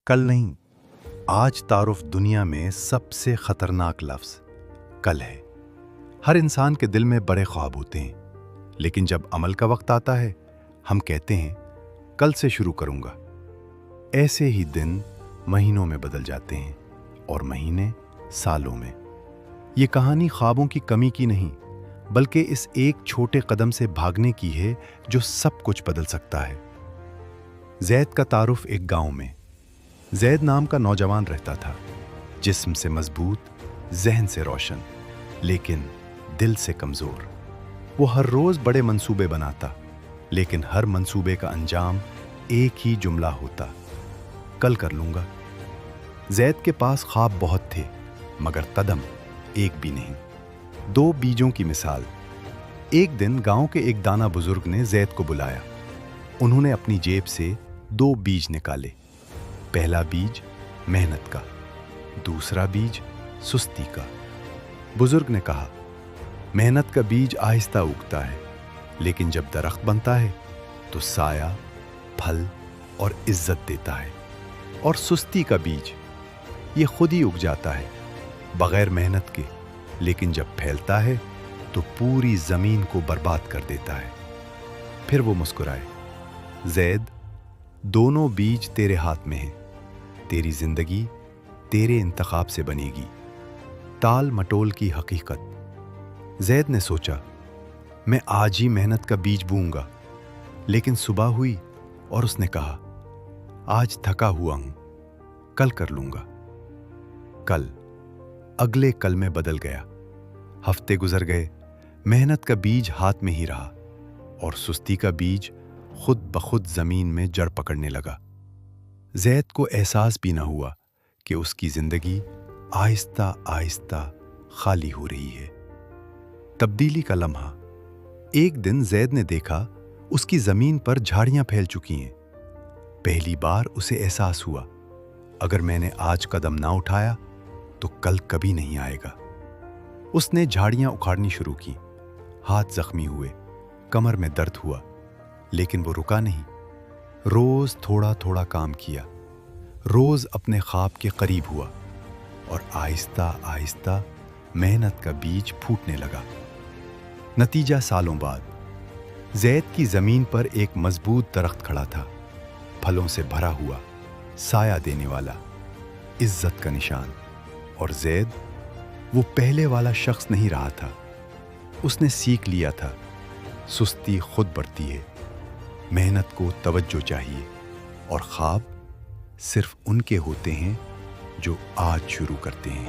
कल नहीं, आज तारुफ दुनिया में सबसे खतरनाक लफ्ज कल है। हर इंसान के दिल में बड़े ख्वाब होते हैं, लेकिन जब अमल का वक्त आता है हम कहते हैं कल से शुरू करूंगा। ऐसे ही दिन महीनों में बदल जाते हैं और महीने सालों में। ये कहानी ख्वाबों की कमी की नहीं, बल्कि इस एक छोटे कदम से भागने की है जो सब कुछ बदल सकता है। जैद का तारुफ एक गांव में। जैद नाम का नौजवान रहता था, जिस्म से मजबूत, जहन से रोशन, लेकिन दिल से कमजोर। वो हर रोज बड़े मंसूबे बनाता, लेकिन हर मंसूबे का अंजाम एक ही जुमला होता, कल कर लूंगा। जैद के पास ख्वाब बहुत थे, मगर कदम एक भी नहीं। दो बीजों की मिसाल। एक दिन गांव के एक दाना बुजुर्ग ने जैद को बुलाया। उन्होंने अपनी जेब से दो बीज निकाले। पहला बीज मेहनत का, दूसरा बीज सुस्ती का। बुजुर्ग ने कहा, मेहनत का बीज आहिस्ता उगता है, लेकिन जब दरख्त बनता है तो साया, फल और इज्जत देता है। और सुस्ती का बीज, ये खुद ही उग जाता है बगैर मेहनत के, लेकिन जब फैलता है तो पूरी जमीन को बर्बाद कर देता है। फिर वो मुस्कुराए, जैद, दोनों बीज तेरे हाथ में हैं। तेरी जिंदगी तेरे इंतखाब से बनेगी। टाल मटोल की हकीकत। जैद ने सोचा, मैं आज ही मेहनत का बीज बोऊंगा। लेकिन सुबह हुई और उसने कहा, आज थका हुआ हूं, कल कर लूंगा। कल अगले कल में बदल गया। हफ्ते गुजर गए, मेहनत का बीज हाथ में ही रहा और सुस्ती का बीज खुद ब खुद जमीन में जड़ पकड़ने लगा। जैद को एहसास भी न हुआ कि उसकी जिंदगी आहिस्ता आहिस्ता खाली हो रही है। तब्दीली का लम्हा। एक दिन जैद ने देखा उसकी जमीन पर झाड़ियां फैल चुकी हैं। पहली बार उसे एहसास हुआ, अगर मैंने आज कदम ना उठाया तो कल कभी नहीं आएगा। उसने झाड़ियां उखाड़नी शुरू की। हाथ जख्मी हुए, कमर में दर्द हुआ, लेकिन वो रुका नहीं। रोज थोड़ा थोड़ा काम किया, रोज अपने ख्वाब के करीब हुआ और आहिस्ता आहिस्ता मेहनत का बीज फूटने लगा। नतीजा सालों बाद। जैद की जमीन पर एक मजबूत दरख्त खड़ा था, फलों से भरा हुआ, साया देने वाला, इज्जत का निशान। और जैद वो पहले वाला शख्स नहीं रहा था। उसने सीख लिया था, सुस्ती खुद बढ़ती है, मेहनत को तवज्जो चाहिए, और ख्वाब सिर्फ उनके होते हैं जो आज शुरू करते हैं।